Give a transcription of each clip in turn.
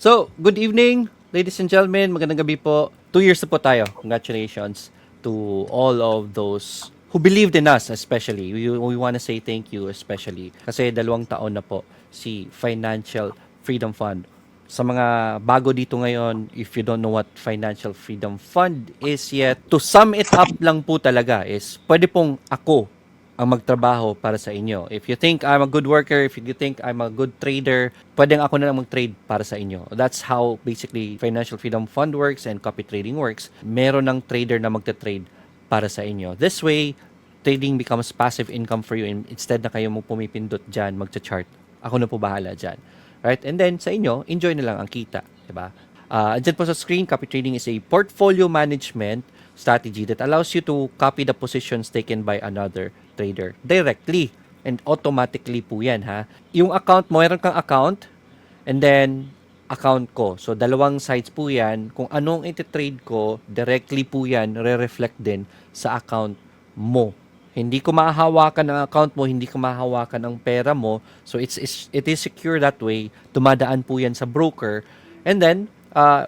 So, good evening, ladies and gentlemen. Magandang gabi po. 2 years na po tayo. Congratulations to all of those who believed in us especially. We want to say thank you especially. Kasi 2 taon na po si Financial Freedom Fund. Sa mga bago dito ngayon, if you don't know what Financial Freedom Fund is yet, to sum it up lang po talaga is pwede pong ako ang magtrabaho para sa inyo. If you think I'm a good worker, if you think I'm a good trader, pwedeng ako na lang mag-trade para sa inyo. That's how basically Financial Freedom Fund works and copy trading works. Meron ng trader na magte-trade para sa inyo. This way, trading becomes passive income for you instead na kayo mo pumipindot dyan, magcha-chart. Ako na po bahala dyan. Right? And then sa inyo, enjoy na lang ang kita. Diba? Andyan po sa screen, copy trading is a portfolio management strategy that allows you to copy the positions taken by another trader directly and automatically po yan ha. Yung account mo, meron kang account and then account ko. So dalawang sides po yan. Kung anong iti-trade ko, directly po yan re-reflect din sa account mo. Hindi ko mahahawakan ang account mo, hindi ko mahahawakan ang pera mo. So it is secure that way. Dumadaan po yan sa broker. And then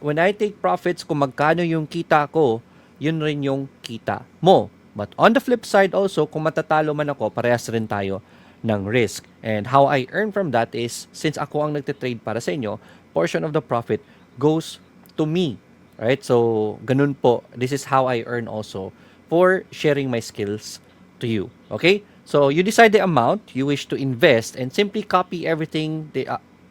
when I take profits, kung magkano yung kita ko, yun rin yung kita mo. But on the flip side also, kung matatalo man ako, parehas rin tayo ng risk. And how I earn from that is, since ako ang nagtitrade para sa inyo, portion of the profit goes to me. Right? So, ganun po. This is how I earn also for sharing my skills to you. Okay? So, you decide the amount you wish to invest and simply copy everything.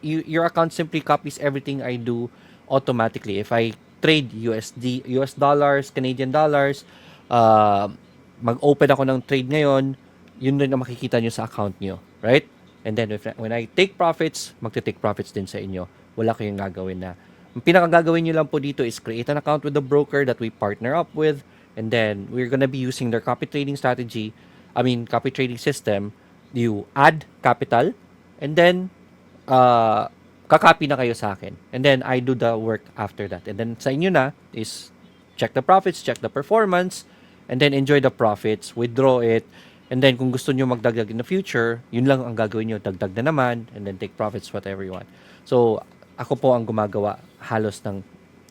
Your account simply copies everything I do automatically. If I trade US dollars, Canadian dollars, mag-open ako ng trade ngayon, yun rin ang makikita nyo sa account nyo. Right? And then when I take profits, magte-take profits din sa inyo. Wala kayong gagawin na. Ang pinakagagawin nyo lang po dito is create an account with the broker that we partner up with, and then we're gonna be using their copy trading copy trading system. You add capital, and then kakopy na kayo sa akin. And then I do the work after that. And then sa inyo na is check the profits, check the performance, and then enjoy the profits, withdraw it, and then kung gusto nyo magdagdag in the future, yun lang ang gagawin nyo, dagdag na naman, and then take profits whatever you want. So, ako po ang gumagawa halos ng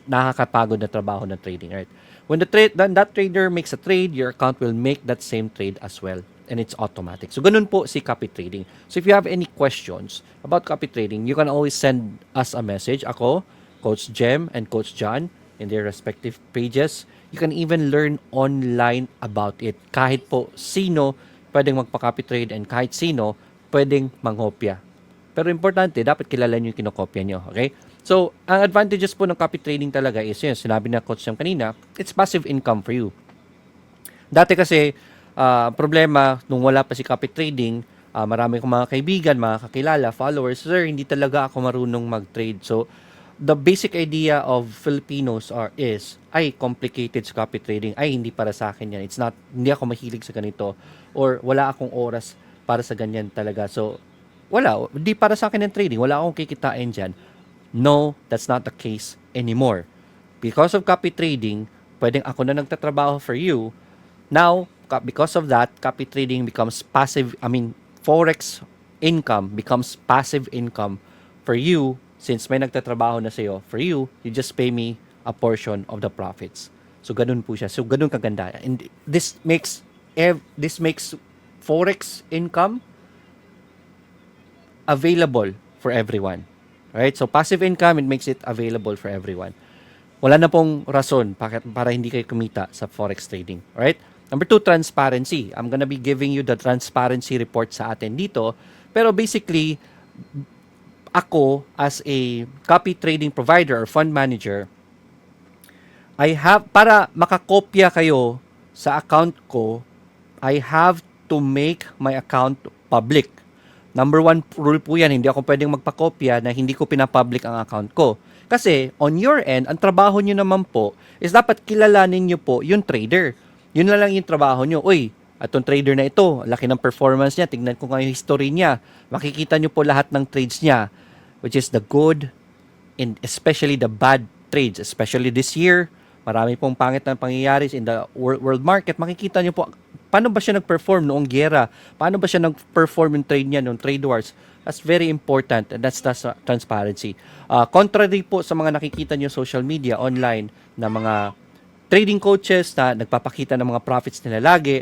nakakapagod na trabaho ng trading, right? When that trader makes a trade, your account will make that same trade as well. And it's automatic. So, ganun po si copy trading. So, if you have any questions about copy trading, you can always send us a message. Ako, Coach Jem, and Coach John in their respective pages. You can even learn online about it. Kahit po sino pwedeng magpa-copy trade and kahit sino pwedeng manghopya. Pero importante, dapat kilala nyo yung kinokopya nyo. Okay? So, ang advantages po ng copy trading talaga is yun, sinabi na Coach Jem kanina, it's passive income for you. Dati kasi, problema, nung wala pa si copy trading, marami kong mga kaibigan, mga kakilala, followers, sir, hindi talaga ako marunong mag-trade. So, the basic idea of Filipinos is, ay, complicated sa copy trading, ay, hindi para sa akin yan. It's not, hindi ako mahilig sa ganito, or wala akong oras para sa ganyan talaga. So, hindi para sa akin yung trading, wala akong kikitain dyan. No, that's not the case anymore. Because of copy trading, pwedeng ako na nagtatrabaho for you. Now, because of that, copy trading becomes forex income becomes passive income for you since may nagtatrabaho na sa'yo. For you, you just pay me a portion of the profits. So, ganun po siya. So, ganun kaganda. And this makes forex income available for everyone. Right? So, passive income, it makes it available for everyone. Wala na pong rason para hindi kayo kumita sa forex trading. Right? Number 2, transparency. I'm gonna be giving you the transparency report sa atin dito. Pero basically, ako as a copy trading provider or fund manager, para makakopya kayo sa account ko, I have to make my account public. Number 1 rule po yan, hindi ako pwedeng magpakopya na hindi ko pinapublic ang account ko. Kasi on your end, ang trabaho nyo naman po is dapat kilalanin nyo po yung trader. Yun na lang yung trabaho nyo. Uy, atong trader na ito, laki ng performance niya, tignan ko nga yung history niya. Makikita nyo po lahat ng trades niya, which is the good and especially the bad trades. Especially this year, marami pong pangit na pangyayari in the world market. Makikita nyo po, paano ba siya nag-perform noong giyera? Paano ba siya nag-perform yung trade niya noong trade wars? That's very important, and that's transparency. Contrary po sa mga nakikita nyo social media, online, na mga trading coaches na nagpapakita ng mga profits nila lagi,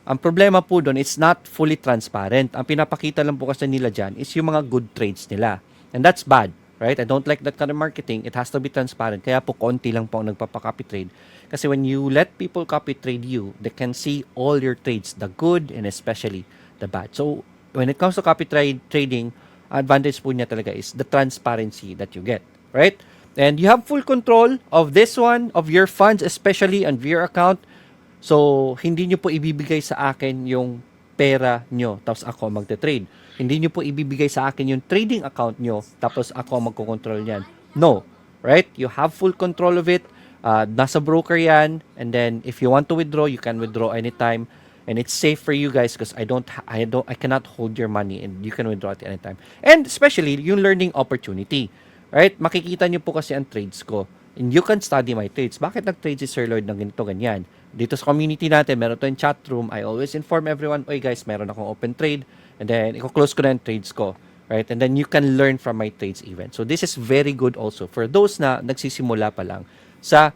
ang problema po doon, it's not fully transparent. Ang pinapakita lang po kasi nila dyan is yung mga good trades nila. And that's bad, right? I don't like that kind of marketing. It has to be transparent. Kaya po, konti lang po ang nagpapakopy trade. Kasi when you let people copy trade you, they can see all your trades, the good and especially the bad. So, when it comes to copy trading, advantage po niya talaga is the transparency that you get, right? And you have full control of this one, of your funds, especially on your account. So, hindi nyo po ibibigay sa akin yung pera nyo, tapos ako magte-trade. Hindi nyo po ibibigay sa akin yung trading account nyo, tapos ako magkocontrol yan. No. Right? You have full control of it. Nasa broker yan. And then, if you want to withdraw, you can withdraw anytime. And it's safe for you guys because I cannot hold your money and you can withdraw at any time. And especially, yung learning opportunity. Right? Makikita nyo po kasi ang trades ko. And you can study my trades. Bakit nag-trade si Sir Lloyd ng ganito, ganyan? Dito sa community natin, meron tayong chat room. I always inform everyone, oy guys, meron akong open trade. And then, i-close ko na yung trades ko. Right? And then, you can learn from my trades even. So, this is very good also for those na nagsisimula pa lang sa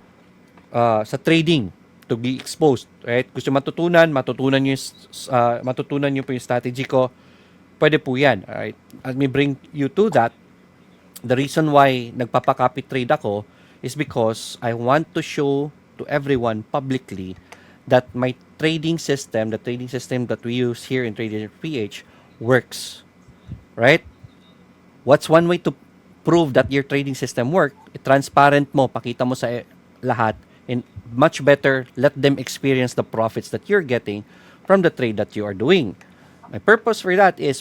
trading to be exposed. Right? Gusto matutunan nyo po yung strategy ko, pwede po yan. Alright? Let me bring you to that. The reason why nagpapakopy trade ako is because I want to show to everyone publicly that my trading system, the trading system that we use here in Trader PH, works. Right? What's one way to prove that your trading system work? Transparent mo, pakita mo sa lahat, and much better, let them experience the profits that you're getting from the trade that you are doing. My purpose for that is,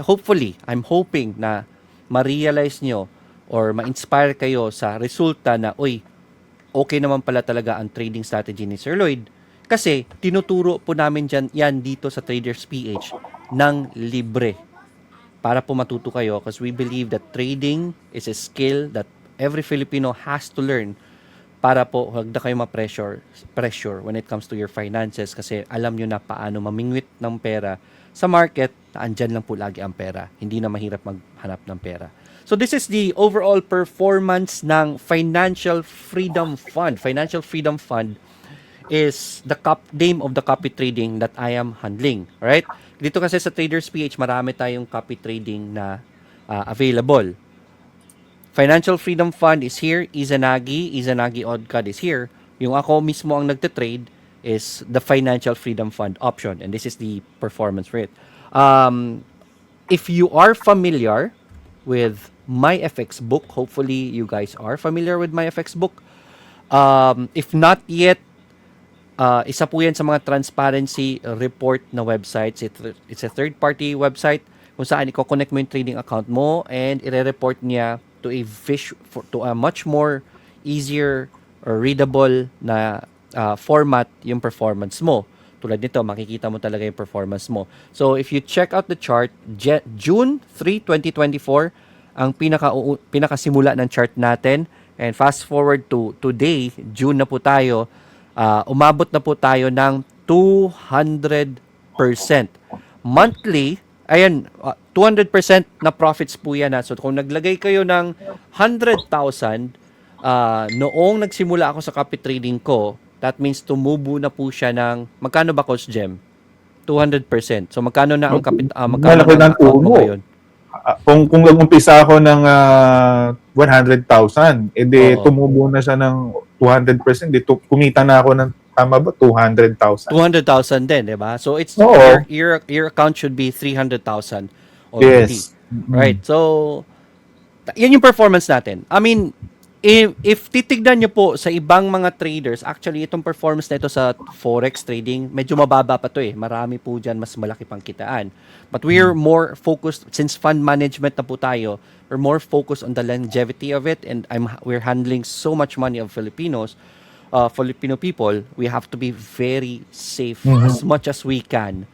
hopefully, I'm hoping na ma-realize nyo or ma-inspire kayo sa resulta na, okay naman pala talaga ang trading strategy ni Sir Lloyd. Kasi, tinuturo po namin yan dito sa Traders PH ng libre. Para po matuto kayo because we believe that trading is a skill that every Filipino has to learn para po huwag na kayo pressure when it comes to your finances kasi alam nyo na paano mamingwit ng pera sa market na andyan lang po lagi ang pera. Hindi na mahirap maghanap ng pera. So this is the overall performance ng Financial Freedom Fund. Financial Freedom Fund is the name of the copy trading that I am handling. Right? Dito kasi sa Traders PH, marami tayong copy trading na available. Financial Freedom Fund is here. Izanagi Oddcard is here. Yung ako mismo ang nagte-trade is the Financial Freedom Fund option. And this is the performance rate. If you are familiar with MyFX book, hopefully you guys are familiar with MyFX book. If not yet, isa po yan sa mga transparency report na websites. It's a third-party website kung saan i-connect mo yung trading account mo and i-report niya to a much more easier or readable na format yung performance mo. Tulad nito, makikita mo talaga yung performance mo. So, if you check out the chart, June 3, 2024, ang pinakasimula ng chart natin. And fast forward to today, June na po tayo, umabot na po tayo ng 200%. Monthly, ayan, 200% na profits po yan. So, kung naglagay kayo ng 100,000, noong nagsimula ako sa copy trading ko, that means tumubo na po siya ng, magkano ba, Coach Jem? 200%. So, magkano na ang magkano na ang account mo ngayon? Kung nag-umpisa ako ng 100,000, edi tumubo na siya ng 200%, kumita na ako ng, tama ba, 200,000. 200,000 din, di ba? So, it's your account should be 300,000 already. Yes. Right? So, yan yung performance natin. I mean, if titignan nyo po sa ibang mga traders, actually, itong performance na ito sa forex trading, medyo mababa pa to eh. Marami po dyan, mas malaki pang kitaan. But we're more focused, since fund management na po tayo, we're more focused on the longevity of it, and we're handling so much money of Filipino people, we have to be very safe as much as we can.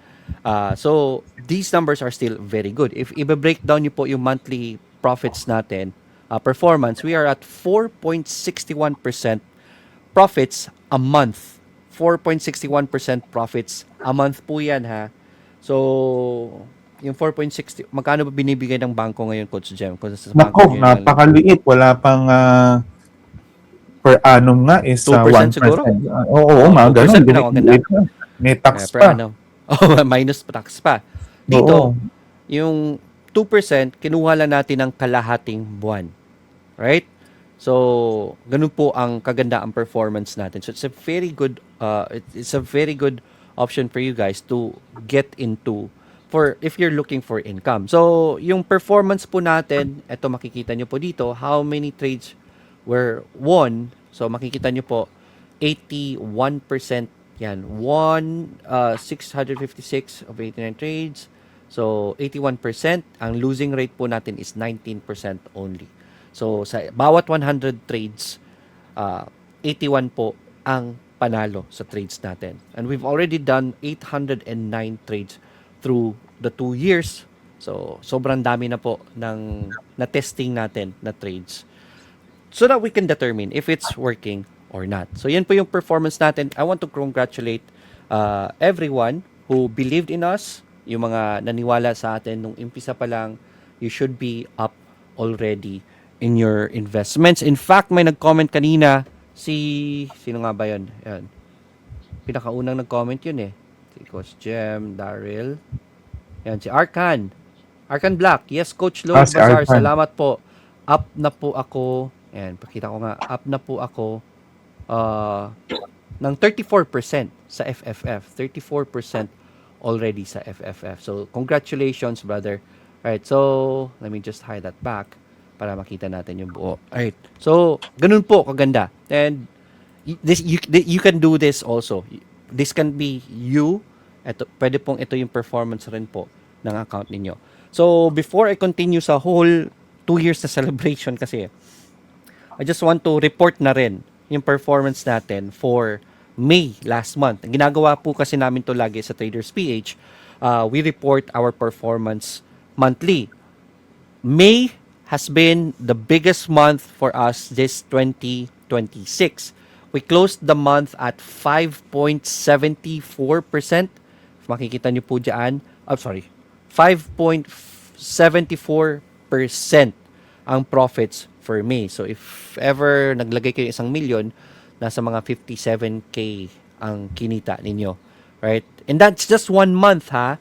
So, these numbers are still very good. If i-break down nyo po yung monthly profits natin, performance, we are at 4.61% profits a month. 4.61% profits a month po yan, ha. So, yung 4.60, magkano ba binibigay ng bangko ngayon, Coach Jem? Kung sa bangko Nako, nyo yung napakaliit. Wala pang per annum nga is 2% siguro? 1%. Oo, Oh, mga ganun. 2% pinakaganda. Liit na. May tax Per pa. annum. Oh, minus tax pa. Dito, Oo. yung 2%, kinuha lang natin ng kalahating buwan. Right? So, ganun po ang kaganda ang performance natin. So, it's a very good option for you guys to get into for if you're looking for income. So, yung performance po natin, eto makikita nyo po dito, how many trades were won. So, makikita nyo po, 81% yan. 656 of 89 trades. So, 81%. Ang losing rate po natin is 19% only. So, sa bawat 100 trades, 81 po ang panalo sa trades natin. And we've already done 809 trades through the 2 years. So, sobrang dami na po ng na-testing natin na trades. So that we can determine if it's working or not. So, yan po yung performance natin. I want to congratulate everyone who believed in us, yung mga naniwala sa atin nung umpisa pa lang. You should be up already in your investments. In fact, may nag-comment kanina, sino nga ba yun? Yan. Pinakaunang nag-comment yun eh. Si Coach Jem, Daryl. Yan, si Arkan. Arkan Black. Yes, Coach Lloyd Si Bazar. Arkan. Salamat po. Up na po ako. Yan, pakita ko nga. Up na po ako ng 34% sa FFF. 34% already sa FFF. So, congratulations, brother. Alright, so, let me just hide that back para makita natin yung buo. Alright. So, ganun po kaganda. And you can do this also. This can be you. Pwede pong ito yung performance rin po ng account ninyo. So, before I continue sa whole 2 years na celebration kasi, I just want to report na rin yung performance natin for May last month. Ang ginagawa po kasi namin to lagi sa Traders PH, we report our performance monthly. May has been the biggest month for us this 2026. We closed the month at 5.74%. Makikita nyo po dyan. 5.74% ang profits for May. So if ever naglagay kayo 1 million, nasa mga 57K ang kinita ninyo. Right? And that's just 1 month ha.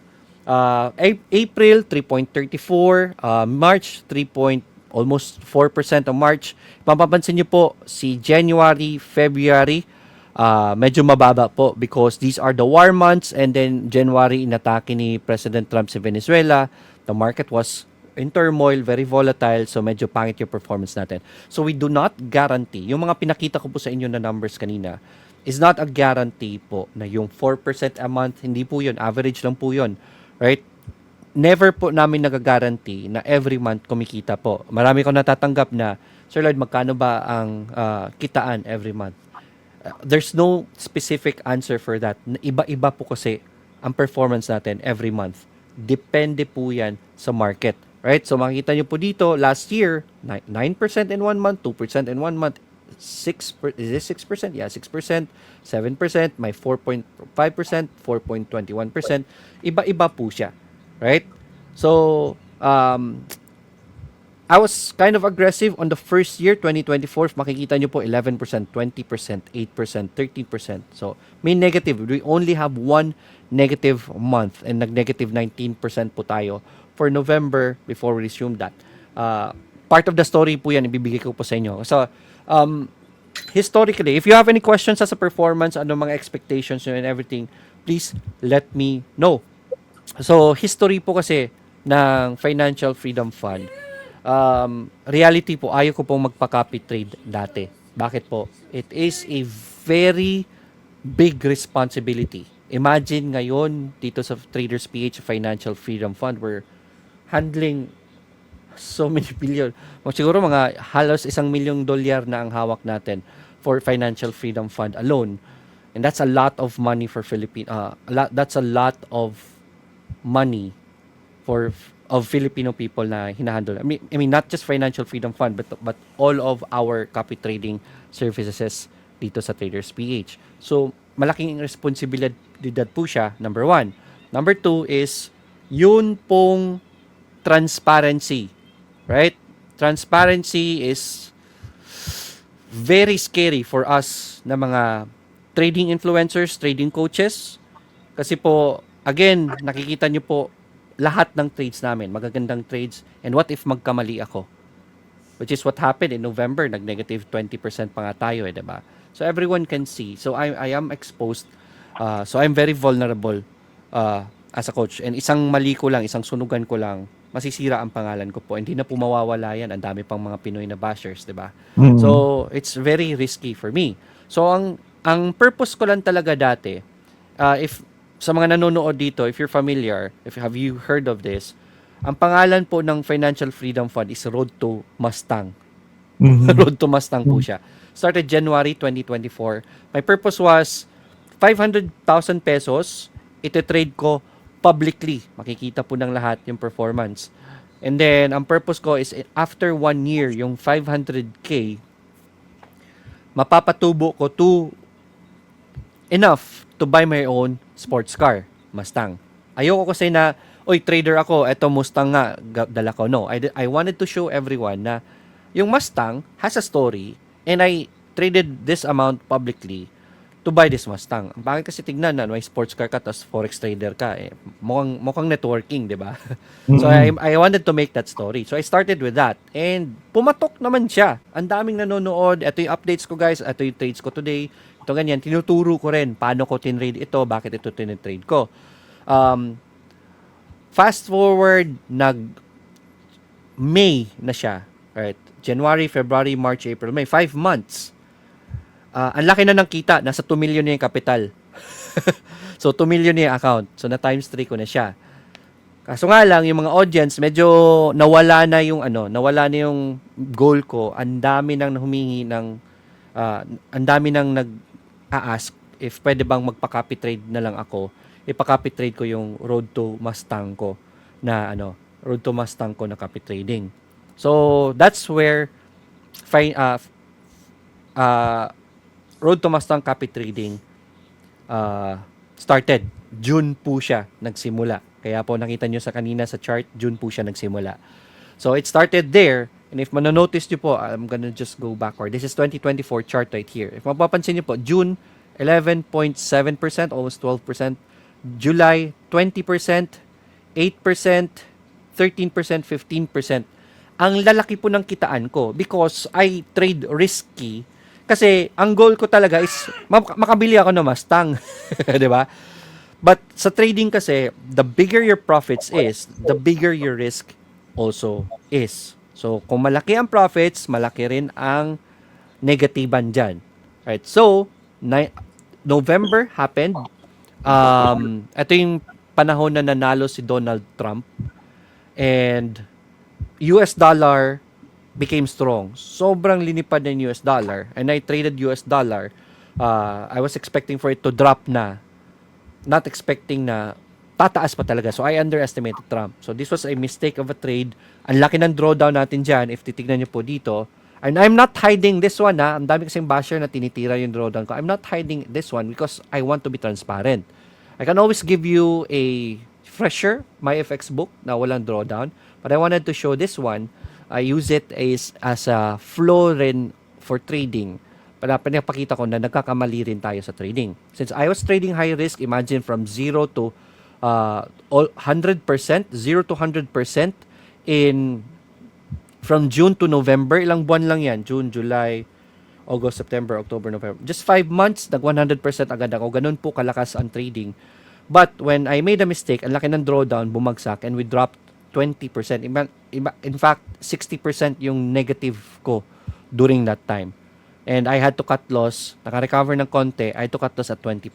April 3.34, March almost 4% ang March. Mapapansin niyo po si January, February medyo mababa po because these are the war months, and then January inatake ni President Trump sa Venezuela. The market was in turmoil, very volatile, so medyo pangit yung performance natin. So we do not guarantee, yung mga pinakita ko po sa inyo na numbers kanina, is not a guarantee po na yung 4% a month, hindi po yun, average lang po yun. Right? Never po namin nagagaranti na every month kumikita po. Marami ko natatanggap na, Sir Lloyd, magkano ba ang kitaan every month? There's no specific answer for that. Iba-iba po kasi ang performance natin every month. Depende po yan sa market. Right? So makikita nyo po dito, last year, 9% in 1 month, 2% in 1 month, 6%, is this 6%? Yeah, 6%, 7%, may 4.5%, 4.21%. Iba-iba po siya. Right? So, I was kind of aggressive on the first year, 2024. Makikita nyo po 11%, 20%, 8%, 13%. So, may negative. We only have 1 negative month and nag-negative 19% po tayo for November before we resume that. Part of the story po yan, ibibigay ko po sa inyo. So, historically, if you have any questions sa performance, ano mga expectations nyo and everything, please let me know. So, history po kasi ng Financial Freedom Fund, reality po, ayaw ko pong magpa-copy trade dati. Bakit po? It is a very big responsibility. Imagine ngayon, dito sa Traders PH Financial Freedom Fund, we're handling so many billion. Siguro mga halos $1 million na ang hawak natin for Financial Freedom Fund alone. And that's a lot of money for that's a lot of money of Filipino people na hinahandle. I mean not just Financial Freedom Fund but all of our copy trading services dito sa Traders PH. So malaking responsibilidad po siya, number 1. Number 2 is yun pong transparency, right? Transparency is very scary for us na mga trading influencers, trading coaches. Kasi po, again, nakikita nyo po lahat ng trades namin, magagandang trades. And what if magkamali ako? Which is what happened in November, nag-negative 20% pa nga tayo, diba? So everyone can see. So I am exposed. So I'm very vulnerable as a coach. And isang mali ko lang, isang sunugan ko lang, masisira ang pangalan ko po. Hindi na po mawawala yan. Ang dami pang mga Pinoy na bashers, diba? Mm. So it's very risky for me. So ang purpose ko lang talaga dati, if sa mga nanonood dito, if you're familiar, if have you heard of this, ang pangalan po ng Financial Freedom Fund is Road to Mustang. Mhm. Road to Mustang po siya. Started January 2024. My purpose was 500,000 pesos, ite-trade ko publicly. Makikita po ng lahat yung performance. And then, ang purpose ko is after 1 year, yung 500K, mapapatubo ko to enough to buy my own sports car, Mustang. Ayoko kasi na, oy, trader ako, eto Mustang nga, dala ko. No, I wanted to show everyone na yung Mustang has a story and I traded this amount publicly to buy this Mustang. Ang pangit kasi tignan na, may sports car ka, tapos forex trader ka. Eh. Mukhang networking, di ba? So, I wanted to make that story. So, I started with that. And pumatok naman siya. Ang daming nanonood. Ito yung updates ko, guys. Ito yung trades ko today. Ito ganyan. Tinuturo ko rin paano ko tinrade ito, bakit ito tinitrade ko. Fast forward, May na siya. Right? January, February, March, April, May. 5 months. Ang laki na ng kita. Nasa 2 million na yung capital. So, 2 million na yung account. So, na times 3 ko na siya. Kaso nga lang, yung mga audience, medyo nawala na yung goal ko. Ang dami nang humingi ng, ang dami nang nag-a-ask if pwede bang magpa-copy trade na lang ako. Ipa-copy trade ko yung Road to Mustang ko na Road to Mustang ko na copy trading. So, that's where Road to Mustang copy trading started. June po siya nagsimula. Kaya po nakita nyo sa kanina sa chart, June po siya nagsimula. So it started there. And if manonotice nyo po, I'm gonna just go backward. This is 2024 chart right here. If mapapansin nyo po, June 11.7%, almost 12%. July 20%, 8%, 13%, 15%. Ang lalaki po ng kitaan ko because I trade risky. Kasi ang goal ko talaga is makabili ako ng Mustang. 'Di ba? But sa trading kasi, the bigger your profits is, the bigger your risk also is. So, kung malaki ang profits, malaki rin ang negatiban dyan. Right? So, November happened. Ito yung panahon na nanalo si Donald Trump. And US dollar became strong. Sobrang linipad ng US dollar. And I traded US dollar. I was expecting for it to drop na. Not expecting na tataas pa talaga. So, I underestimated Trump. So, this was a mistake of a trade. Ang laki ng drawdown natin dyan. If titignan nyo po dito. And I'm not hiding this one, ha. Ang dami kasing basher na tinitira yung drawdown ko. I'm not hiding this one because I want to be transparent. I can always give you a fresher MyFX book na walang drawdown. But I wanted to show this one. I use it as a flow rin for trading. Para pinapakita ko na nagkakamali rin tayo sa trading. Since I was trading high risk, imagine from 0 to 100%, 0 to 100% from June to November. Ilang buwan lang yan. June, July, August, September, October, November. Just 5 months, nag 100% agad ako. Ganun po kalakas ang trading. But when I made a mistake, ang laki ng drawdown, bumagsak, and we dropped 20%. In fact, 60% yung negative ko during that time. And I had to cut loss. Naka-recover ng konti. I had to cut loss at 20%.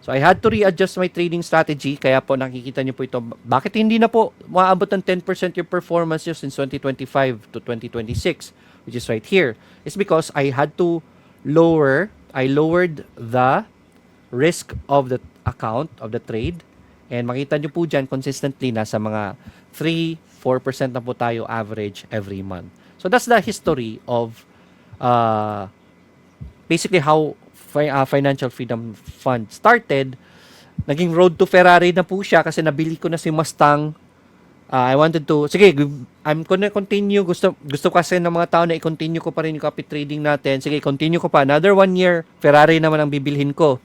So, I had to readjust my trading strategy. Kaya po, nakikita nyo po ito. Bakit hindi na po maabot ng 10% yung performance nyo since 2025 to 2026, which is right here? It's because I had to lowered the risk of the account, of the trade. And makita nyo po dyan, consistently, nasa mga 3-4% na po tayo average every month. So, that's the history of basically how Financial Freedom Fund started. naging road to Ferrari na po siya kasi nabili ko na si Mustang. I wanted to, sige, I'm gonna continue. Gusto kasi ng mga tao na i-continue ko pa rin yung copy trading natin. Sige, continue ko pa. Another 1 year, Ferrari naman ang bibilhin ko.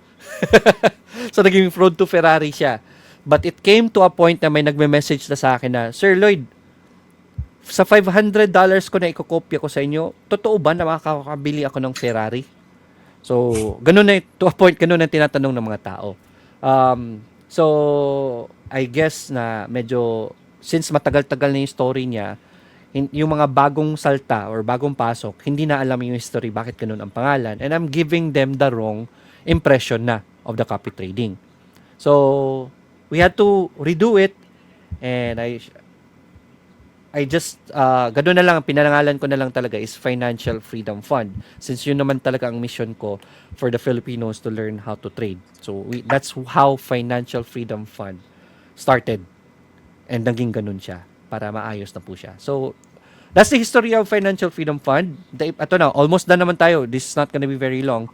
So, naging road to Ferrari siya. But it came to a point na may nagme-message na sa akin na, Sir Lloyd, sa $500 ko na ikokopya ko sa inyo, totoo ba na makakabili ako ng Ferrari? So, ganun na, to a point, ganun na tinatanong ng mga tao. So, I guess na medyo, since matagal-tagal na yung story niya, yung mga bagong salta or bagong pasok, hindi na alam yung history, bakit ganun ang pangalan. And I'm giving them the wrong impression na of the copy trading. So, we had to redo it, and I just, gano'n na lang, pinangalan ko na lang talaga is Financial Freedom Fund. Since yun naman talaga ang mission ko for the Filipinos to learn how to trade. So, that's how Financial Freedom Fund started. And naging ganun siya para maayos na po siya. So, that's the history of Financial Freedom Fund. Ito na, almost done naman tayo. This is not gonna be very long.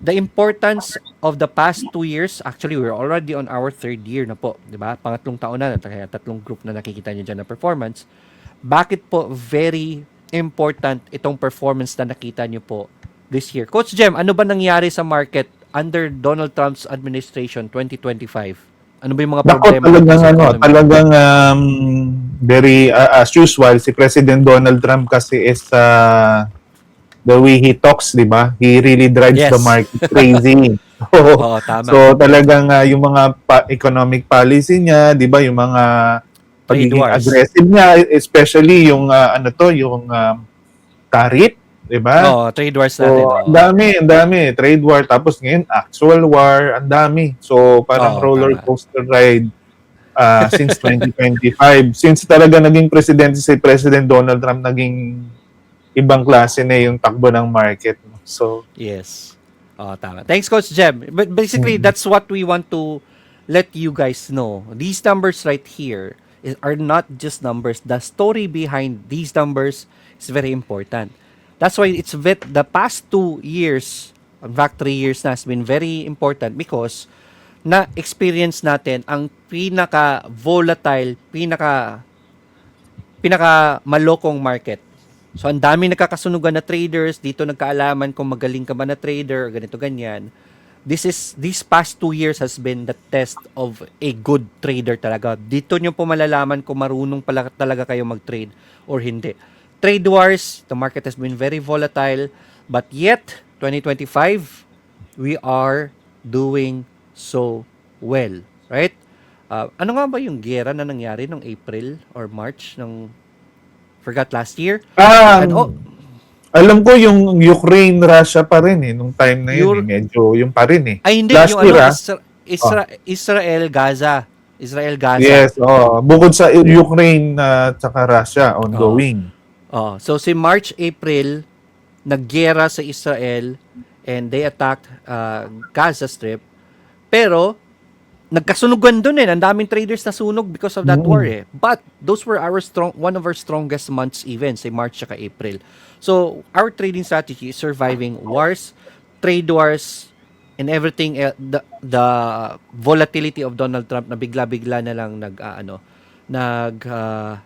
The importance of the past 2 years, actually, we're already on our 3rd year na po. Diba? Pangatlong taon na, kaya 3 group na nakikita nyo dyan na performance. Bakit po very important itong performance na nakita nyo po this year? Coach Jem, ano ba nangyari sa market under Donald Trump's administration 2025? Ano ba yung mga Dako, problema? talagang very, as usual, si President Donald Trump kasi is the way he talks, di ba? He really drives the market crazy. Oo, tama. So talagang yung mga economic policy niya, di ba? Yung mga pagiging aggressive niya, especially yung yung tariff, di ba? Oo, trade wars natin. So, ang dami. Trade war. Tapos ngayon, actual war, ang dami. So, parang roller coaster ride since 2025. Since talaga naging presidente si President Donald Trump, naging ibang klase na yung takbo ng market. So, yes. Tama. Thanks, Coach Jem. But basically, that's what we want to let you guys know. These numbers right here are not just numbers. The story behind these numbers is very important. That's why the past 2 years, in fact 3 years na, has been very important because na-experience natin ang pinaka-volatile, pinaka-malokong market. So, ang dami nakakasunugan na traders, dito nagkaalaman kung magaling ka ba na trader, ganito, ganyan. These past 2 years has been the test of a good trader talaga. Dito nyo po malalaman kung marunong pala talaga kayo mag-trade or hindi. Trade wars, the market has been very volatile, but yet, 2025, we are doing so well, right? Ano nga ba yung gera na nangyari noong April or March ng forgot last year? Alam ko yung Ukraine-Russia pa rin nung time na yun. Medyo yung pa rin Ay, hindi. Last yung year, Israel-Gaza. Israel-Gaza. Yes, bukod sa Ukraine at saka Russia, ongoing. So, si March, April, naggera sa Israel and they attacked Gaza Strip. Pero, nagkasunugan doon Ang daming traders na sunog because of that war But those were one of our strongest months even, say March at April. So, our trading strategy is surviving wars, trade wars, and everything, the volatility of Donald Trump na bigla-bigla na lang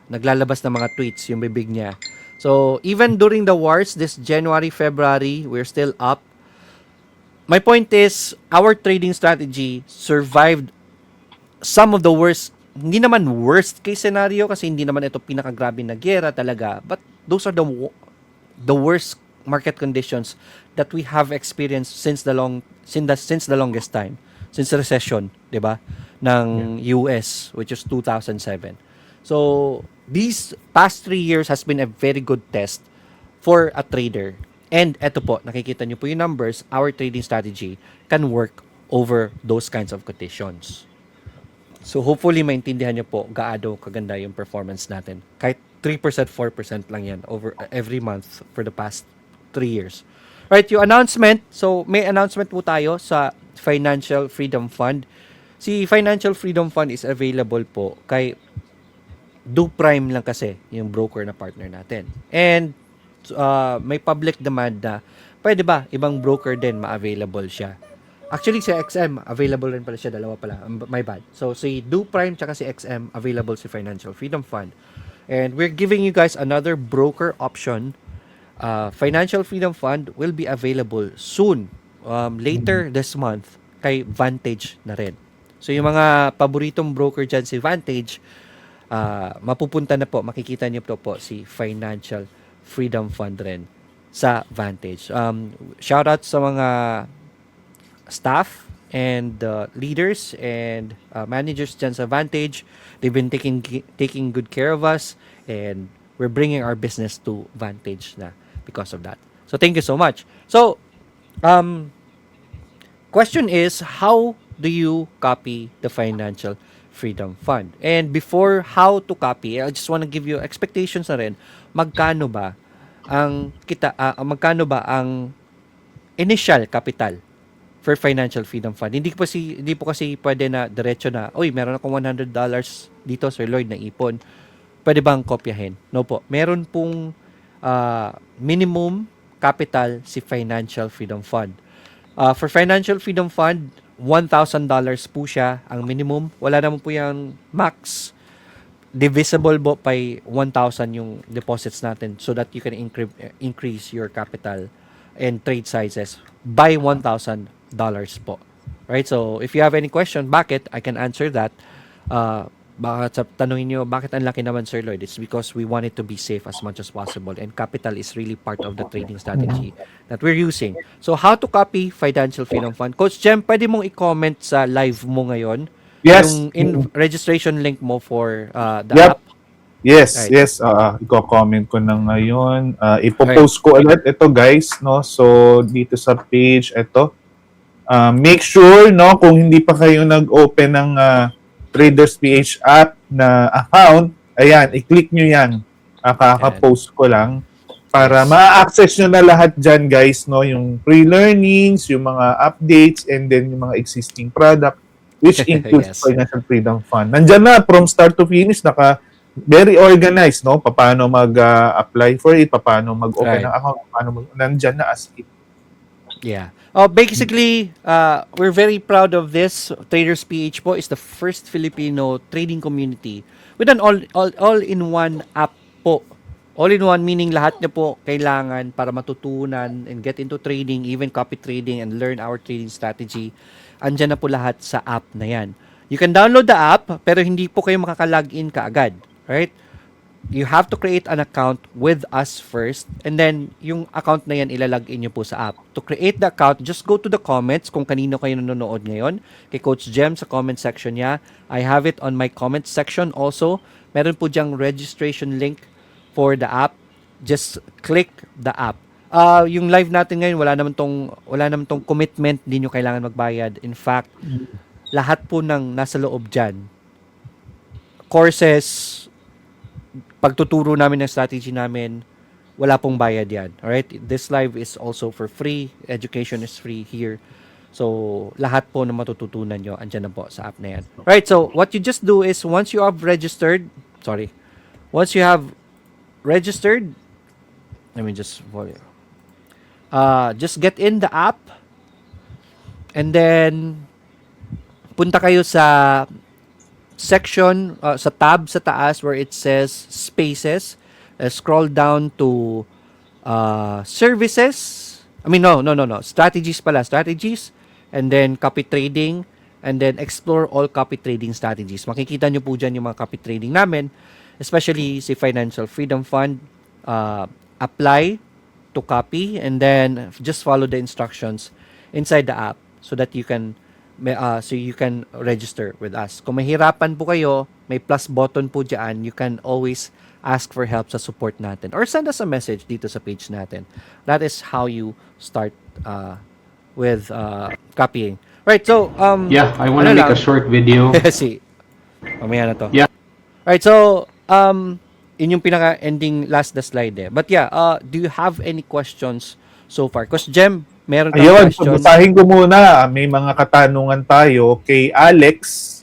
naglalabas ng mga tweets yung bibig niya. So, even during the wars, this January, February, we're still up. My point is, our trading strategy survived some of the worst, hindi naman worst case scenario kasi hindi naman ito pinakagrabe na gera talaga, but those are the worst market conditions that we have experienced since the longest time, since the recession, 'di ba, ng US, which is 2007. So, these past 3 years has been a very good test for a trader. And eto po, nakikita nyo po yung numbers, our trading strategy can work over those kinds of conditions. So hopefully maintindihan nyo po gaano kaganda yung performance natin. Kahit 3%, 4% lang yan over every month for the past 3 years. Right, yung announcement. So may announcement po tayo sa Financial Freedom Fund. Si Financial Freedom Fund is available po kay DoPrime lang kasi yung broker na partner natin. And may public demand na pwede ba ibang broker din ma-available siya. Actually, si XM, available rin pala siya. Dalawa pala. My bad. So, si Do Prime tsaka si XM, available si Financial Freedom Fund. And we're giving you guys another broker option. Financial Freedom Fund will be available soon. Later this month, kay Vantage na rin. So, yung mga paboritong broker dyan si Vantage, mapupunta na po, makikita niyo po si Financial Freedom Fund rin sa Vantage. Shoutout sa mga staff and leaders and managers dyan sa Vantage. They've been taking good care of us, and we're bringing our business to Vantage na because of that. So thank you so much. So question is, how do you copy the Financial Freedom Fund? And before how to copy, I just want to give you expectations na rin. Magkano ba ang initial capital for Financial Freedom Fund? Hindi po kasi pwede na diretso na, oy, meron akong $100 dito, Sir Lloyd, na ipon. Pwede bang kopyahin? No po. Meron pong minimum capital si Financial Freedom Fund. For Financial Freedom Fund, $1,000 po siya ang minimum. Wala naman po yung max. Divisible po by 1,000 yung deposits natin so that you can increase your capital and trade sizes by $1,000 po. Right? So, if you have any question, bakit? I can answer that. Baka tanungin nyo, bakit ang laki naman, Sir Lloyd? It's because we want it to be safe as much as possible, and capital is really part of the trading strategy that we're using. So, how to copy Financial Freedom Fund? Coach Jem, pwede mong i-comment sa live mo ngayon Yes. yung registration link mo for the Yep. app. Yes, Right. yes. Iko-comment ko na ngayon. Ipopost ko ulit ito, guys, no? So, dito sa page, ito. Make sure, no, kung hindi pa kayo nag-open ng Traders PH app na account, ayan, i-click nyo yan. Kaka-post ko lang para ma-access nyo na lahat dyan, guys, no? Yung pre-learnings, yung mga updates, and then yung mga existing product, which includes Yes. Financial Freedom Fund. Nandyan na, from start to finish, very organized, no? Paano mag-apply for it, paano mag-open Right. ng account, nandyan na as it. Yeah. Basically, we're very proud of this. Traders PH po is the first Filipino trading community with an all-in-one app po. All-in-one meaning lahat na po kailangan para matutunan and get into trading, even copy trading, and learn our trading strategy. Andyan na po lahat sa app na yan. You can download the app, pero hindi po kayo makaka-login kaagad. Right? You have to create an account with us first, and then yung account na yan ilalagin nyo po sa app. To create the account, just go to the comments kung kanino kayo nanonood ngayon. Kay Coach Jem sa comment section niya. I have it on my comment section also. Meron po diyang registration link for the app. Just click the app. Yung live natin ngayon, wala naman tong commitment, hindi nyo kailangan magbayad. In fact, lahat po ng nasa loob dyan, courses, pagtuturo namin ng strategy namin, wala pong bayad yan. Alright? This live is also for free. Education is free here. So, lahat po na matututunan nyo, andyan na po sa app na yan. Right? So, what you just do is, once you have registered, let me just get in the app, and then punta kayo sa section, sa tab sa taas where it says spaces. Scroll down to services. Strategies pala. Strategies. And then copy trading. And then explore all copy trading strategies. Makikita nyo po dyan yung mga copy trading namin. Especially si Financial Freedom Fund. Apply to copy. And then just follow the instructions inside the app so that you can register with us. Kung mahirapan po kayo, may plus button po dyan. You can always ask for help sa support natin or send us a message dito sa page natin. That is how you start with copying. Right, so I want to make a short video. si mamaya na to. Yeah. Right, so yun yung pinaka-ending last the slide eh. But yeah, do you have any questions so far? Because Jem, meron kang Ayun, question. basahin ko muna. May mga katanungan tayo kay Alex.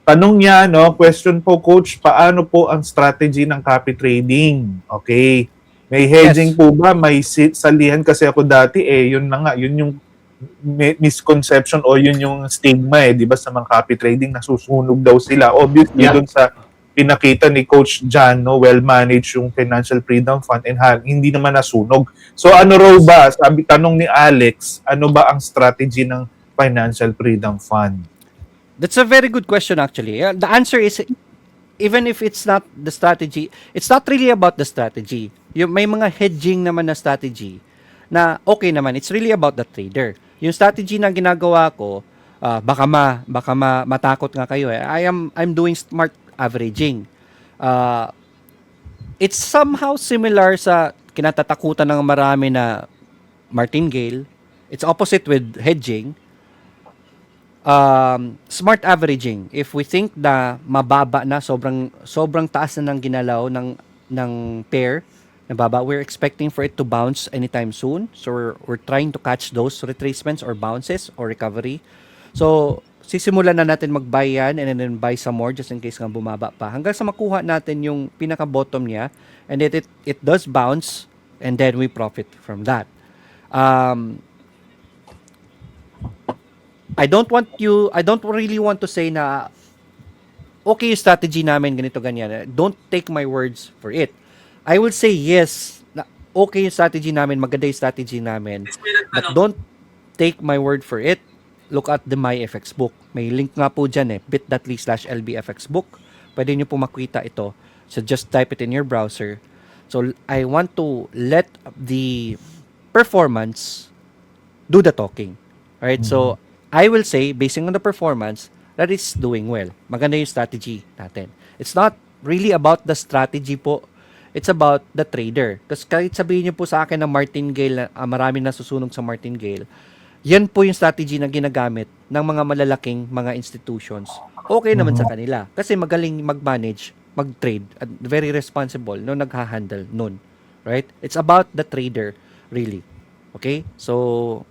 Tanong niya, no, question po, Coach, paano po ang strategy ng copy trading? Okay. May hedging Yes. po ba? May salihan kasi ako dati yun na nga, yun yung misconception o yun yung stigma di ba sa mga copy trading, nasusunog daw sila. Obviously, Yeah. dun sa pinakita ni Coach Jan, no, well-managed yung Financial Freedom Fund and hindi naman nasunog. So ano raw ba, sabi tanong ni Alex, ano ba ang strategy ng Financial Freedom Fund? That's a very good question actually. The answer is, even if it's not the strategy, it's not really about the strategy. Yung may mga hedging naman na strategy na okay naman. It's really about the trader. Yung strategy na ginagawa ko, baka matakot nga kayo eh. I'm doing smart averaging. It's somehow similar sa kinatatakutan ng marami na martingale. It's opposite with hedging. Smart averaging, if we think na mababa na, sobrang taas na ng ginalaw ng pair, nababa, we're expecting for it to bounce anytime soon. So we're trying to catch those retracements or bounces or recovery. So sisimulan na natin mag-buy yan and then buy some more just in case nga bumaba pa hanggang sa makuha natin yung pinaka bottom niya, and it does bounce and then we profit from that. I don't really want to say na okay yung strategy namin ganito ganyan. Don't take my words for it. I will say yes, na okay yung strategy namin, maganda yung strategy namin. But don't take my word for it. Look at the MyFX book. May link nga po dyan bit.ly/lbfxbook. Pwede nyo po makita ito. So just type it in your browser. So I want to let the performance do the talking. Alright, so I will say, basing on the performance, that is doing well. Maganda yung strategy natin. It's not really about the strategy po. It's about the trader. Kasi kahit sabihin niyo po sa akin na martingale, marami na susunog sa martingale, yan po yung strategy na ginagamit ng mga malalaking mga institutions. Okay naman sa kanila. Kasi magaling mag-manage, mag-trade, at very responsible no nagha-handle nun. Right? It's about the trader, really. Okay? So,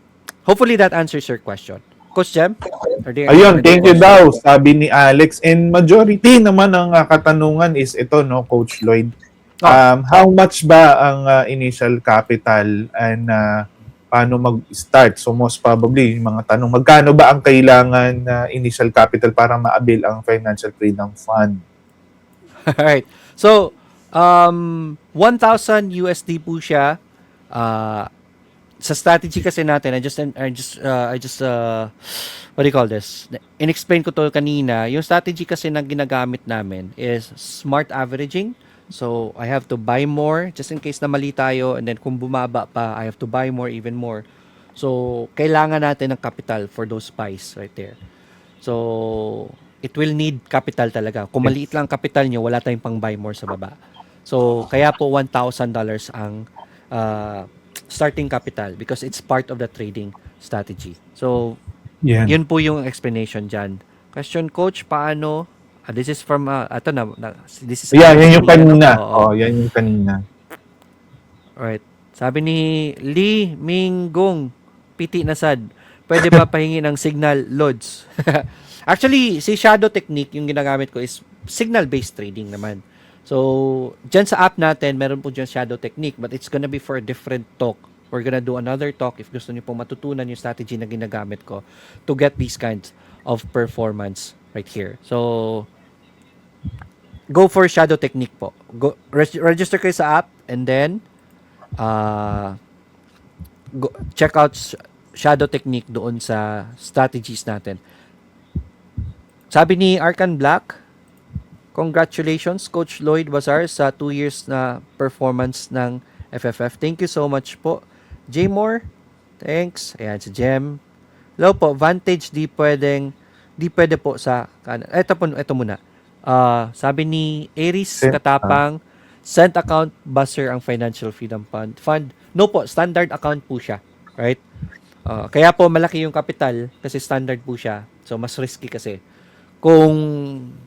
hopefully that answers your question. Coach Jem? Ayun, thank you daw, sabi ni Alex. And majority naman ng katanungan is ito, no, Coach Lloyd. How much ba ang initial capital and paano mag-start? So most probably, yung mga tanong, magkano ba ang kailangan initial capital para ma-avail ang Financial Freedom Fund? Alright. So, 1,000 USD po siya. Sa strategy kasi natin, I just what do you call this? In-explain ko to kanina. Yung strategy kasi na ginagamit namin is smart averaging. So, I have to buy more just in case na mali tayo, and then kung bumaba pa, I have to buy more, even more. So, kailangan natin ng capital for those buys right there. So, it will need capital talaga. Kung maliit lang capital nyo, wala tayong pang buy more sa baba. So, kaya po $1,000 ang starting capital because it's part of the trading strategy. So, yun po yung explanation dyan. Question, Coach, paano? This is from, this is... Yeah, yan yung kanina. Yan yung kanina. Alright. Sabi ni Lee Minggong, piti na sad, pwede ba pahingi ng signal loads? Actually, si Shadow Technique, yung ginagamit ko is signal-based trading naman. So, dyan sa app natin, meron po dyan Shadow Technique, but it's gonna be for a different talk. We're gonna do another talk if gusto niyo po matutunan yung strategy na ginagamit ko to get these kinds of performance right here. So, go for Shadow Technique po. Go, register kayo sa app and then check out Shadow Technique doon sa strategies natin. Sabi ni Arkan Black, congratulations Coach Lloyd Bazar sa 2 years na performance ng FFF. Thank you so much po. J Moore, thanks. Ayan si Jem. Hello po, Vantage di pwede po sa kanan. Ito muna. Sabi ni Aries Katapang, sent account buzzer ang Financial Freedom Fund. No po, standard account po siya. Right? Kaya po malaki yung capital kasi standard po siya. So mas risky kasi. Kung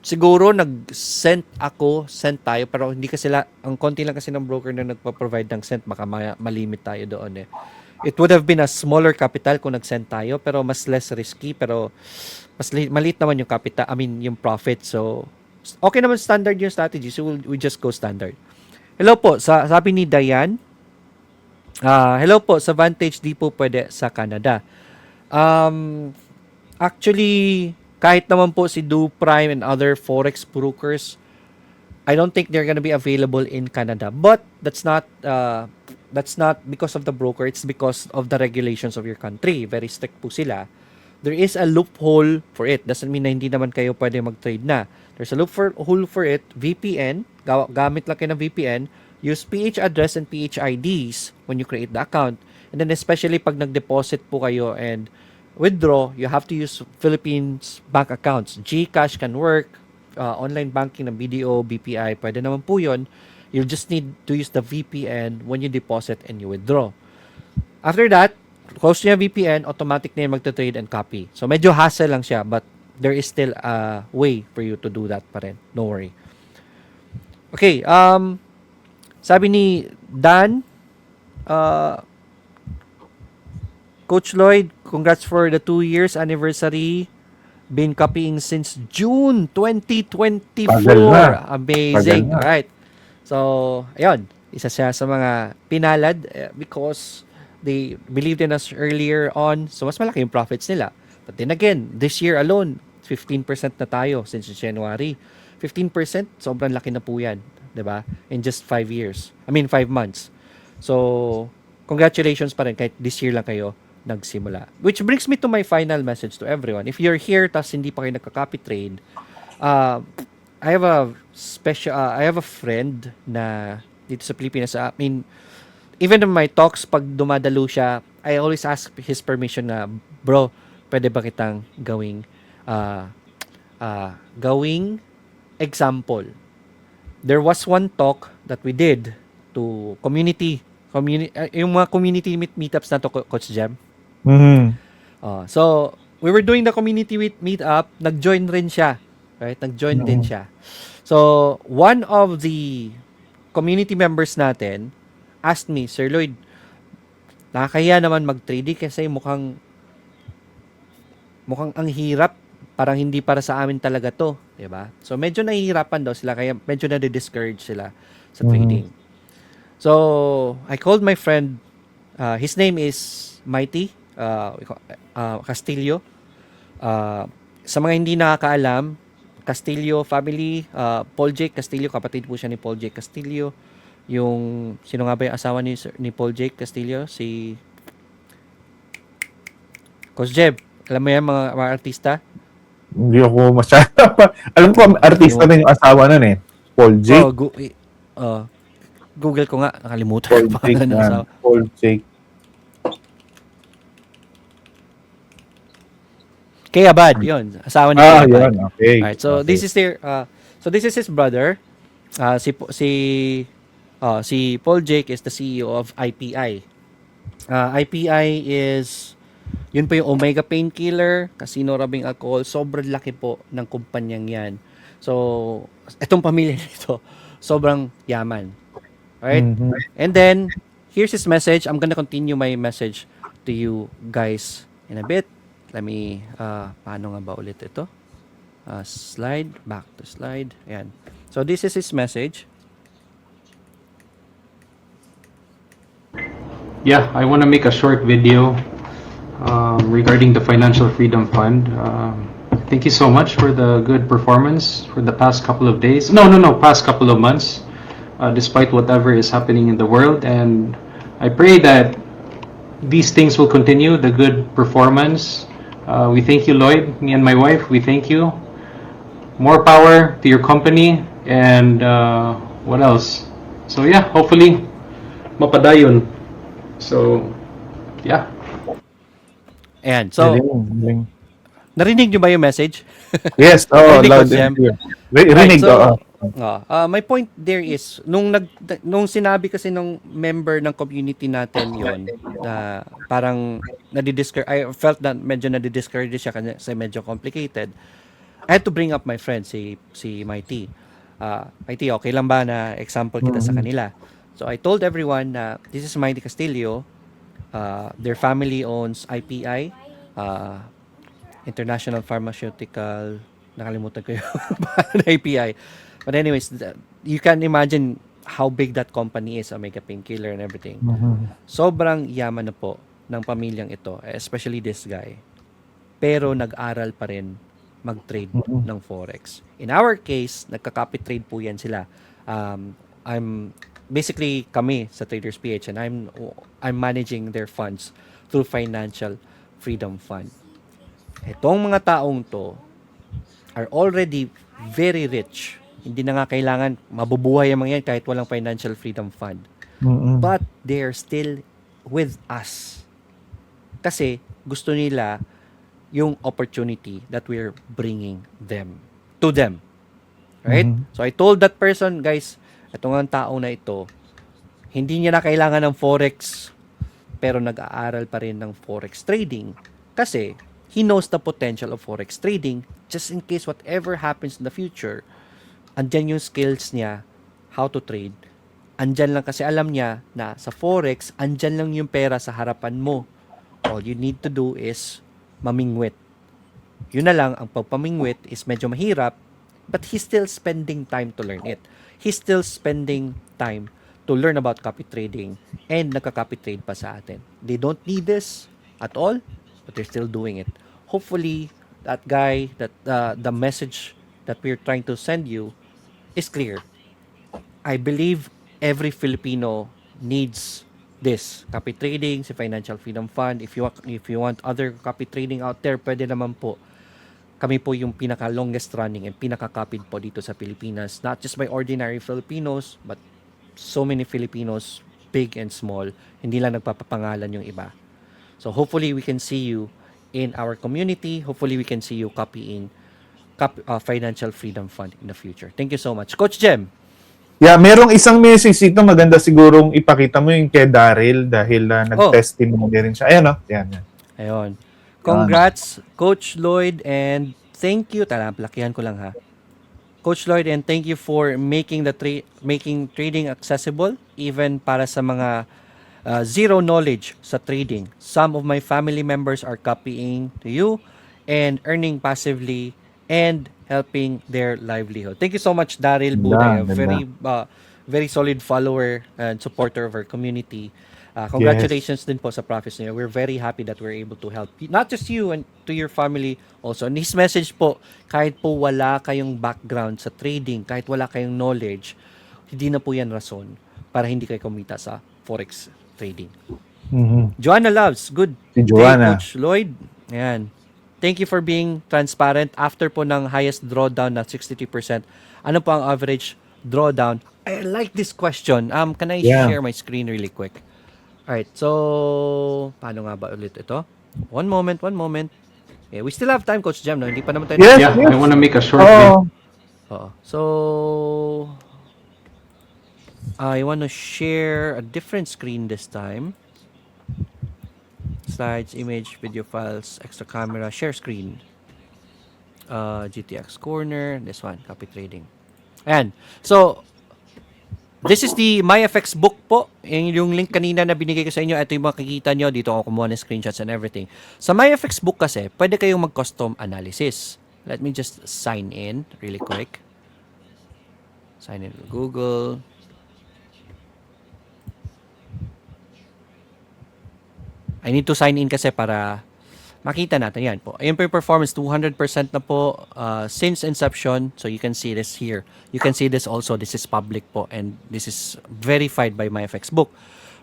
siguro sent tayo, pero hindi kasi ang konti lang kasi ng broker na nagpa-provide ng sent, baka malimit tayo doon eh. It would have been a smaller capital kung nag-send tayo, pero mas less risky, pero mas maliit naman yung capital, yung profit. So, okay naman standard yung strategy, so we just go standard. Hello po, sabi ni Diane, hello po, sa Vantage di po pwede sa Canada. Um, Actually, kahit naman po si Do Prime and other forex brokers, I don't think they're gonna be available in Canada. But that's not because of the broker. It's because of the regulations of your country. Very strict po sila. There is a loophole for it. Doesn't mean na hindi naman kayo pwede mag-trade na. There's a loophole for it. VPN. Gamit lang kayo ng VPN. Use PH address and PH IDs when you create the account. And then especially pag nag-deposit po kayo and withdraw, you have to use Philippines bank accounts. GCash can work. Online banking ng BDO, BPI, pwede naman po yun. You'll just need to use the VPN when you deposit and you withdraw. After that, close nyo yung VPN, automatic na yung magta-trade and copy. So, medyo hassle lang siya, but there is still a way for you to do that pa rin. No worry. Okay, sabi ni Dan, Coach Lloyd, congrats for the 2 years anniversary. Been copying since June 2024. Tagal na. Amazing. Tagal na. Right. So, ayun. Isa siya sa mga pinalad because they believed in us earlier on. So, mas malaki yung profits nila. But then again, this year alone, 15% na tayo since January. 15%, sobrang laki na po yan. 'Di ba? In just 5 years. 5 months. So, congratulations pa rin kahit this year lang kayo nagsimula. Which brings me to my final message to everyone. If you're here tas hindi pa kayo nagka-copy trade, I have a friend na dito sa Pilipinas. Even in my talks, pag dumadalo siya, I always ask his permission na, bro, pwede ba kitang gawing example? There was one talk that we did to community yung mga community meetups na to, Coach Jem. Mhm. So, we were doing the community meetup, nag-join rin siya. Right? Nag-join din siya. So, one of the community members natin asked me, Sir Lloyd, nakakaya naman mag-trade kasi mukhang ang hirap, parang hindi para sa amin talaga to, 'di ba? So, medyo nahihirapan daw sila, kaya medyo na-discourage sila sa trading. So, I called my friend, his name is Mighty Castillo. Sa mga hindi nakakaalam, Castillo family, Paul Jake Castillo, kapatid po siya ni Paul Jake Castillo. Yung, sino nga ba yung asawa ni Paul Jake Castillo? Si Coach Jeb, alam mo yan mga artista? Hindi ako masyado. Alam ko, artista rin yung asawa nun eh. Paul Jake. Google ko nga, nakalimutan Paul ko Jake pangalan ng asawa. Paul Jake. Kay Abad, yun. Asawa ni Kay Abad. Yun. Okay. Alright, so okay. this is his brother. Si Paul Jake is the CEO of IPI. IPI is yun po yung Omega Painkiller, Casino Rubbing Alcohol. Sobrang laki po ng kumpanyang yan. So, itong pamilya nito, sobrang yaman. Alright? And then, here's his message. I'm gonna continue my message to you guys in a bit. Let me, paano nga ba ulit ito? Back to slide. Ayan. So, this is his message. Yeah, I want to make a short video regarding the Financial Freedom Fund. Thank you so much for the good performance for the past couple of days. Past couple of months, despite whatever is happening in the world. And I pray that these things will continue, the good performance. We thank you, Lloyd, me and my wife, we thank you. More power to your company. And what else? So yeah, hopefully, mapadayon. So, yeah. Ayan. So, Galing. narinig nyo ba yung message? Yes, Narinig loud ko, Jem. and clear. Rinig, so, my point there is, nung sinabi kasi nung member ng community natin yon na parang I felt that medyo nadi-discourage siya kasi medyo complicated. I had to bring up my friend, si Mighty. Mighty, okay lang ba na example kita sa kanila? So, I told everyone na this is Mighty Castillo. Their family owns IPI, International Pharmaceutical, nakalimutan ko yung IPI. But anyways, you can imagine how big that company is, Omega Painkiller and everything. Sobrang yaman na po ng pamilyang ito, especially this guy, pero nag-aral pa rin mag-trade ng Forex. In our case, nagka-copy trade po yan sila. I'm basically kami sa Traders PH, and I'm managing their funds through Financial Freedom Fund. Itong mga taong to are already very rich. Hindi na nga kailangan mabubuhay ang mga yan kahit walang Financial Freedom Fund. But they are still with us. Kasi gusto nila yung opportunity that we're bringing them to them. Right? So I told that person, guys, itong ang tao na ito, hindi niya na kailangan ng Forex, pero nag-aaral pa rin ng Forex trading kasi he knows the potential of Forex trading just in case whatever happens in the future, andyan yung skills niya, how to trade. Andyan lang kasi alam niya na sa Forex, andyan lang yung pera sa harapan mo. All you need to do is mamingwit. Yun na lang, ang pagpamingwit is medyo mahirap, but he's still spending time to learn it. He's still spending time to learn about copy trading and nagka-copy trade pa sa atin. They don't need this at all, but they're still doing it. Hopefully, that guy, that the message that we're trying to send you is clear. I believe every Filipino needs this. Copy trading, si Financial Freedom Fund. If you want other copy trading out there, pwede naman po. Kami po yung pinaka-longest running and pinaka-copied po dito sa Pilipinas. Not just by ordinary Filipinos, but so many Filipinos, big and small. Hindi lang nagpapapangalan yung iba. So hopefully we can see you in our community. Hopefully we can see you copying Financial Freedom Fund in the future. Thank you so much. Coach Jem. Yeah, merong isang message dito, maganda sigurong ipakita mo yung kay Daryl dahil nag-testimony rin siya. Ayan, yan. Ayun. Congrats, Coach Lloyd, and thank you. Lakihan ko lang ha. Coach Lloyd, and thank you for making making trading accessible even para sa mga zero knowledge sa trading. Some of my family members are copying to you and earning passively and helping their livelihood. Thank you so much, Daryl Buday, a very solid follower and supporter of our community. Congratulations din po sa profits niyo. We're very happy that we're able to help not just you and to your family also. And his message po, kahit po wala kayong background sa trading, kahit wala kayong knowledge, hindi na po yan rason para hindi kayo kumita sa Forex trading. Joanna Loves, good Si day, Joanna. Coach Lloyd. Ayan. Thank you for being transparent. After po ng highest drawdown na 63%, ano po ang average drawdown? I like this question. Can I share my screen really quick? Alright, so paano nga ba ulit ito? One moment. Okay, we still have time, Coach Jam, no? Hindi pa naman tayo. Yes. Yeah, I want to make a short video. Oo. So, I want to share a different screen this time. Slides, image, video files, extra camera, share screen. GTX corner, this one, copy trading. Ayan. So, this is the MyFX book po. Yung link kanina na binigay ko sa inyo, ito yung makikita nyo. Dito ako kumuha ng screenshots and everything. Sa MyFX book kasi, pwede kayong mag-custom analysis. Let me just sign in really quick. Sign in to Google. I need to sign in kasi para makita natin yan po. Ayun po yung performance, 200% na po since inception. So you can see this here. You can see this also. This is public po and this is verified by MyFX book.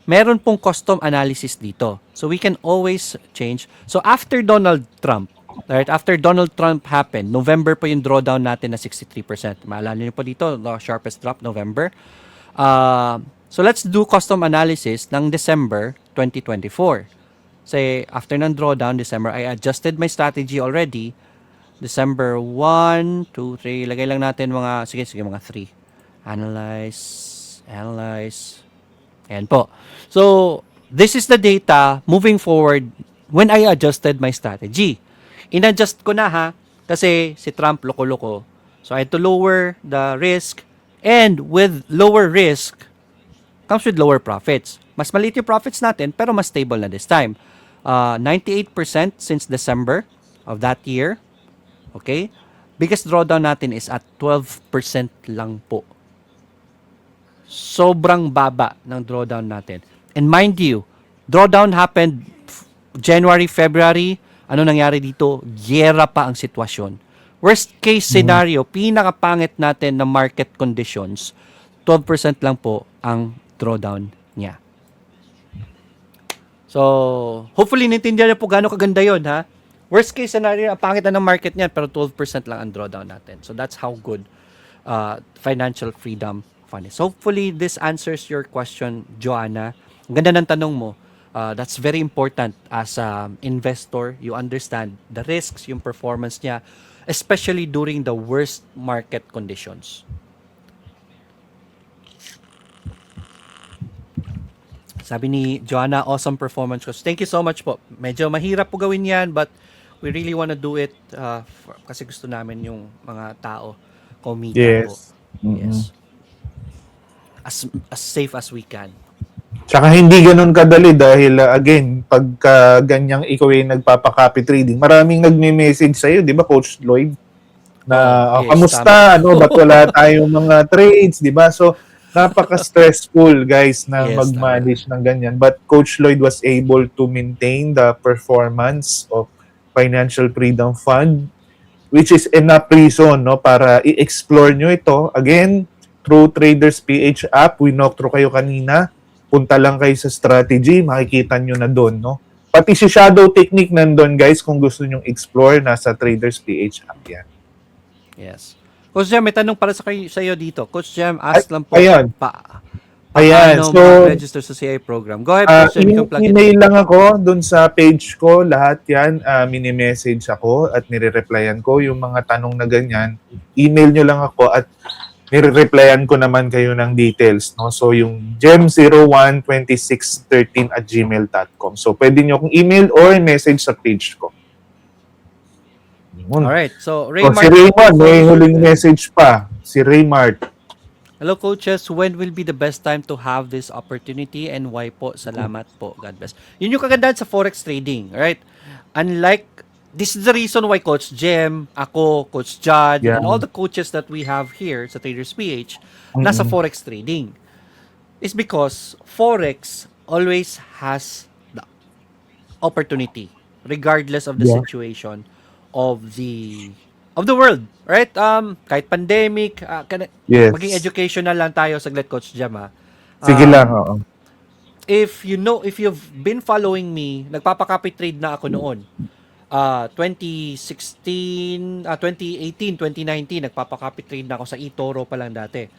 Meron pong custom analysis dito. So we can always change. So after Donald Trump, right? After Donald Trump happened, November po yung drawdown natin na 63%. Maalala niyo po dito, the sharpest drop, November. So let's do custom analysis ng December 2024. Say, after ng drawdown, December, I adjusted my strategy already. December 1, 2, 3. Lagay lang natin mga, sige, mga 3. Analyze. Ayan po. So, this is the data moving forward when I adjusted my strategy. In-adjust ko na ha, kasi si Trump loko-loko. So, I had to lower the risk. And with lower risk, comes with lower profits. Mas maliit yung profits natin, pero mas stable na this time. 98% since December of that year. Okay? Biggest drawdown natin is at 12% lang po. Sobrang baba ng drawdown natin. And mind you, drawdown happened January, February, ano nangyari dito? Giyera pa ang sitwasyon. Worst case scenario, pinakapangit natin na market conditions, 12% lang po ang drawdown niya. So, hopefully, naintindihan niyo po gaano kaganda yon, ha? Worst case scenario, ang pangit na ng market niyan, pero 12% lang ang drawdown natin. So, that's how good financial freedom fund is. Hopefully, this answers your question, Joanna. Ang ganda ng tanong mo. That's very important as an investor. You understand the risks, yung performance niya, especially during the worst market conditions. Sabi ni Joanna, awesome performance coach. Thank you so much po. Medyo mahirap po gawin yan, but we really wanna do it kasi gusto namin yung mga tao kumita po. Yes. Yes. As safe as we can. Tsaka hindi ganun kadali dahil again, pagka ganyang ikaw ay nagpapaka-copy trading, maraming nagme-message sa'yo, di ba, Coach Lloyd? Na, Yes, kamusta? Ba't wala tayong mga trades, di ba? So, napaka-stressful, guys, na Yes, mag-manage ng ganyan. But Coach Lloyd was able to maintain the performance of Financial Freedom Fund, which is enough reason, no, para i-explore nyo ito. Again, through Traders PH app, winok through kayo kanina. Punta lang kayo sa strategy, makikita nyo na doon, no? Pati si shadow technique nandun, guys, kung gusto nyo explore, nasa Traders PH app yan. Yes. Coach Jam, may tanong para sa iyo dito. Coach Jam, ask lang po. Ayan. Paano So, register sa CI program? Go ahead, Coach Jam. You can plug it email in. lang ako dun sa page ko. Lahat yan, mini-message ako at nire-replyan ko yung mga tanong na ganyan. Email nyo lang ako at nire-replyan ko naman kayo ng details. No? So, yung gem012613@gmail.com. So, pwede nyo akong email or message sa page ko. Alright. So, Si Raymart. Raymond, may huling message pa. Si Raymart. Hello, coaches. When will be the best time to have this opportunity and why po? Salamat po. God bless. Yun yung kagandahan sa forex trading, right? Unlike, this is the reason why Coach Jem, ako, Coach Judd, Yeah. and all the coaches that we have here sa Traders PH, nasa forex trading. Is because forex always has the opportunity, regardless of the situation of the world, right? Kahit pandemic, Yes. maging educational lang tayo saglit, Coach Jam, ha? Sige lang, oo. If you've been following me, nagpapa-copy trade na ako noon. 2016, 2018, 2019, nagpapa-copy trade na ako sa eToro pa lang dati.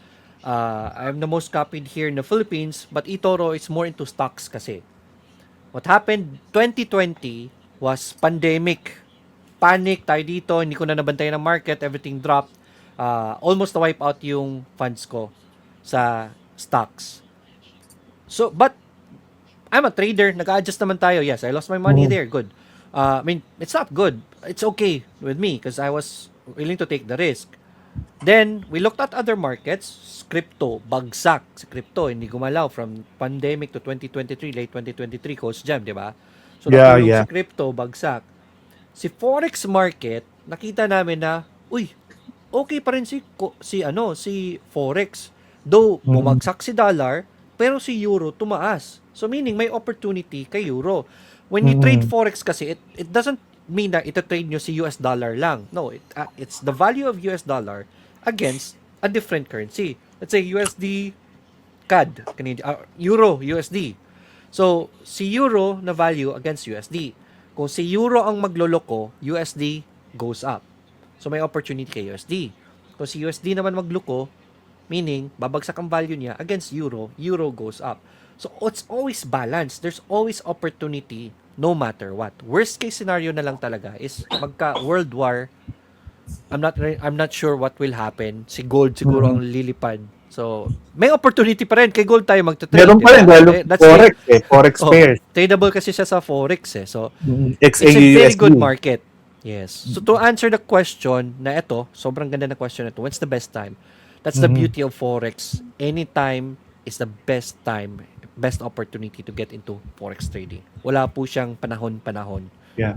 I'm the most copied here in the Philippines, but eToro is more into stocks kasi. What happened 2020 was pandemic. Panic tayo dito, hindi ko na nabantayan ng market, everything dropped. Almost na-wipe out yung funds ko sa stocks. So, but I'm a trader, nag-adjust naman tayo. Yes, I lost my money there, good. I mean, it's not good. It's okay with me because I was willing to take the risk. Then, we looked at other markets. Crypto, bagsak. Si crypto, hindi gumalaw from pandemic to 2023, late 2023, Coach Jam, di ba? So, natulog si crypto, bagsak. Si forex market, nakita namin na, uy, okay pa rin si forex. Though, bumagsak si dollar, pero si euro tumaas. So, meaning, may opportunity kay euro. When you trade forex kasi, it doesn't mean na ito-trade nyo si US dollar lang. No, it's the value of US dollar against a different currency. Let's say USD CAD, Euro USD. So, si euro na value against USD. Kung si euro ang magloloko, USD goes up. So, may opportunity kay USD. Kung si USD naman magloko, meaning, babagsak ang value niya against euro, euro goes up. So, it's always balanced. There's always opportunity no matter what. Worst case scenario na lang talaga is magka-world war. I'm not sure what will happen. Si gold siguro ang lilipad. So, may opportunity pa rin. Kay gold tayo magta-trade. Meron pa rin, dahil forex forex pairs. Tradable kasi siya sa forex So, XAUSD. it's a very good market. Yes. So, to answer the question na ito, sobrang ganda na question na ito, when's the best time? That's the beauty of forex. Anytime is the best time, best opportunity to get into forex trading. Wala po siyang panahon-panahon. Yeah.